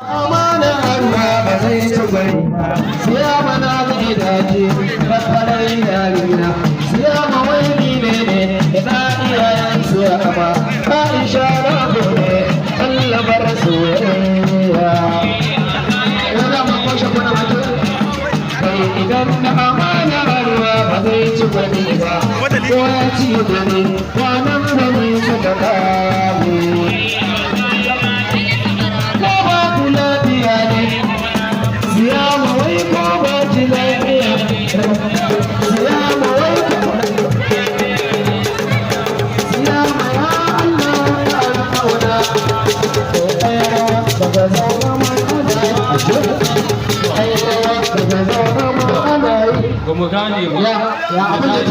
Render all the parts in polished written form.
amana Allah ba zai ci bari ba siya mana gidaje bakwarai yarina siya mawaili ne da iyayen siya ba Aisha rabu ne Allah bar soyayya yana ma kwashe kuna mutum kai idan na amana Allah ba zai ci bari ba ko ya ci bari kwanan da mai suka kame Kuma gane ba ya abin da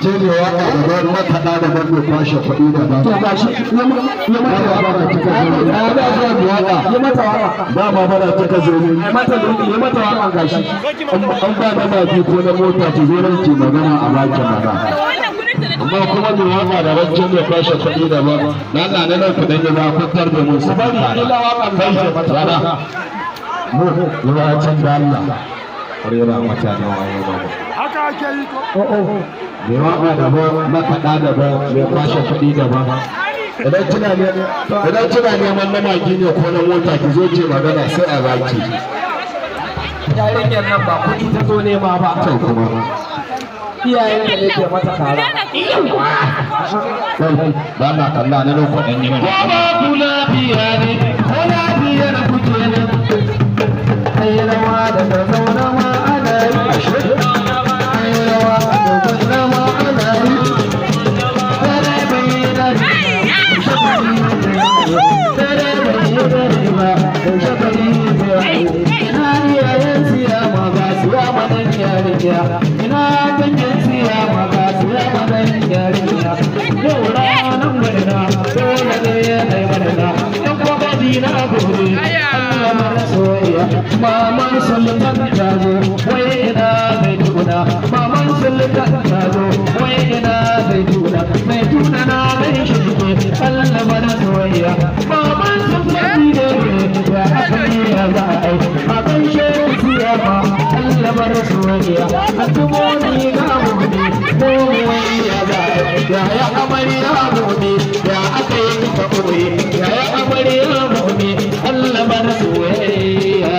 ke ne wa ɗaliban makaɗa da bando kwashe kuɗi da ba. To ga shi ya mata wa ba ta ka zo. Ya ba ta waka. Ya mata waka. Ba ma bana ta ka zo. Ya mata ya mata waka ga shi. An ba da baki ko na mota ki zo nan ki magana a baki magana. Amma kuma mai waka da rancen mai kwashe kuɗi da ba. Na na nan kuɗin ya za fitar da mun su bari ila wakan kai ce mata. Mu ya can da Allah. Rera mata na wayo ba. Haka ake yi ko? Mai waka daban makaɗa daban mai kwashe kuɗi daban idan kina neman na magi ne ko na mota ki zo ce magana sai a baki yarinyar nan ba kuɗi ta zo nema ba can kuma iyayen da ne ke mata kara ba na kalla na nan kuɗin yi mana ba ku lafiya ne ko lafiya na kuke ne ai rawa da ta zauna ma ana yi ai rawa da ta zauna ana yi ina ganyen siya maka siya madan yarinya yau ranar murna dole ne ya kai murna dan kuma dina gobe Allah mara soyayya maman sultan ta zo wai ina kai tuna maman sultan ta zo wai ina kai tuna mai tuna na mai shi Allah mara soyayya maman sultan ne ya aka yi ya za a yi a kan shehu siya ma Allah mara soyayya a tubo ni ga gobe ko wai ya za a yi ya amarya gobe ya aka yi ka koyi ya amarya gobe Allah mara soyayya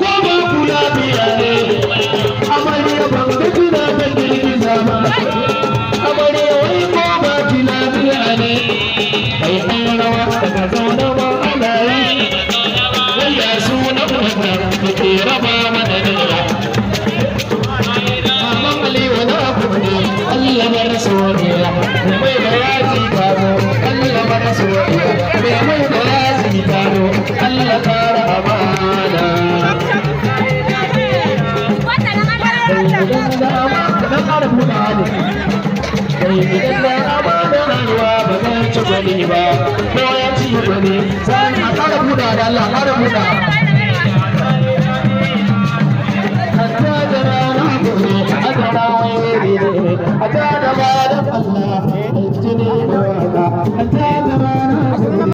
ko ba ku lafiya ne amarya ban ga kina da girgiza ba amarya wai ko ba ki lafiya ne kai an rawa daga zauna ba ana yi wai ya suna wannan da ke raba mana da Maman Aliyu na kuɗi Allah mara soyayya mai da yaji kano Allah mara soyayya mai da yaji kano Allah kara amana idan da amana ruwa ba zan ci gwani ba ko ya ci gwani sai a kara buɗa da Allah kara buɗa